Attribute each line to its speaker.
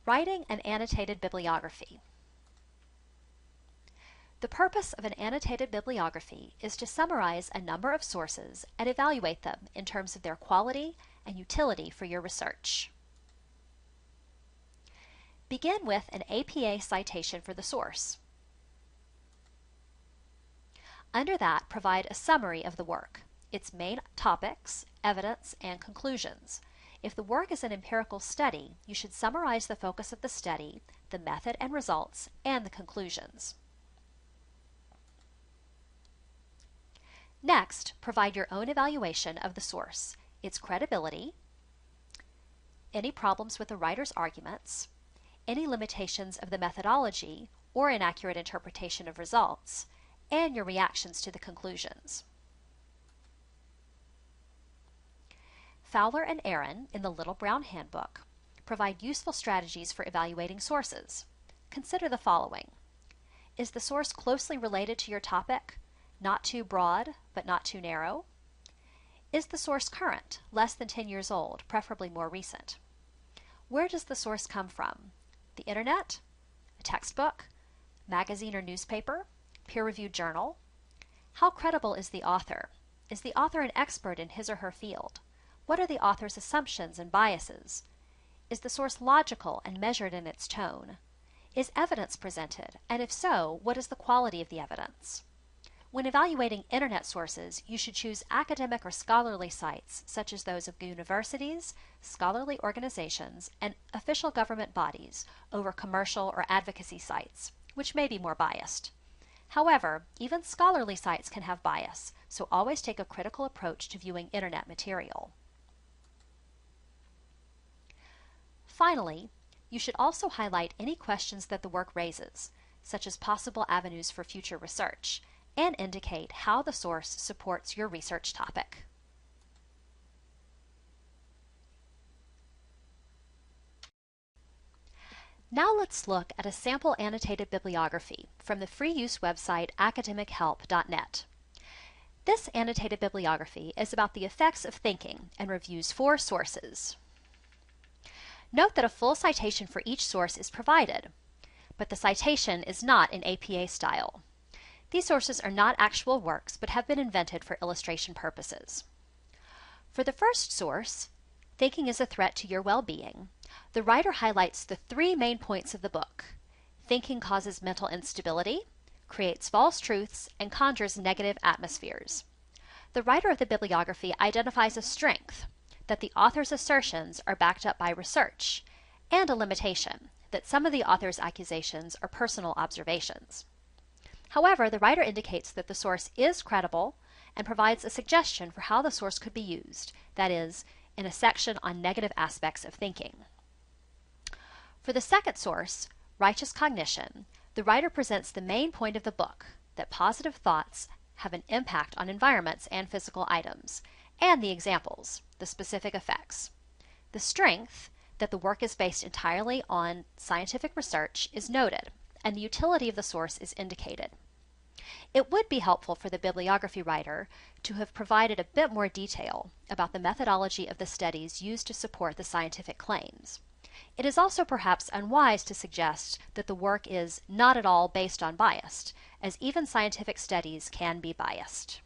Speaker 1: Writing an annotated bibliography. The purpose of an annotated bibliography is to summarize a number of sources and evaluate them in terms of their quality and utility for your research. Begin with an APA citation for the source. Under that, provide a summary of the work, its main topics, evidence, and conclusions. If the work is an empirical study, you should summarize the focus of the study, the method and results, and the conclusions. Next, provide your own evaluation of the source, its credibility, any problems with the writer's arguments, any limitations of the methodology or inaccurate interpretation of results, and your reactions to the conclusions. Fowler and Aaron, in the Little Brown Handbook, provide useful strategies for evaluating sources. Consider the following. Is the source closely related to your topic? Not too broad, but not too narrow? Is the source current, less than 10 years old, preferably more recent? Where does the source come from? The internet? A textbook? Magazine or newspaper? Peer-reviewed journal? How credible is the author? Is the author an expert in his or her field? What are the author's assumptions and biases? Is the source logical and measured in its tone? Is evidence presented? And if so, what is the quality of the evidence? When evaluating internet sources, you should choose academic or scholarly sites, such as those of universities, scholarly organizations, and official government bodies, over commercial or advocacy sites, which may be more biased. However, even scholarly sites can have bias, so always take a critical approach to viewing internet material. Finally, you should also highlight any questions that the work raises, such as possible avenues for future research, and indicate how the source supports your research topic. Now let's look at a sample annotated bibliography from the free use website academichelp.net. This annotated bibliography is about the effects of thinking and reviews 4 sources. Note that a full citation for each source is provided, but the citation is not in APA style. These sources are not actual works, but have been invented for illustration purposes. For the first source, Thinking is a Threat to Your Well-Being, the writer highlights the 3 main points of the book. Thinking causes mental instability, creates false truths, and conjures negative atmospheres. The writer of the bibliography identifies a strength, that the author's assertions are backed up by research, and a limitation, that some of the author's accusations are personal observations. However, the writer indicates that the source is credible and provides a suggestion for how the source could be used, that is, in a section on negative aspects of thinking. For the second source, Righteous Cognition, the writer presents the main point of the book, that positive thoughts have an impact on environments and physical items, and the examples, the specific effects. The strength, that the work is based entirely on scientific research, is noted, and the utility of the source is indicated. It would be helpful for the bibliography writer to have provided a bit more detail about the methodology of the studies used to support the scientific claims. It is also perhaps unwise to suggest that the work is not at all based on bias, as even scientific studies can be biased.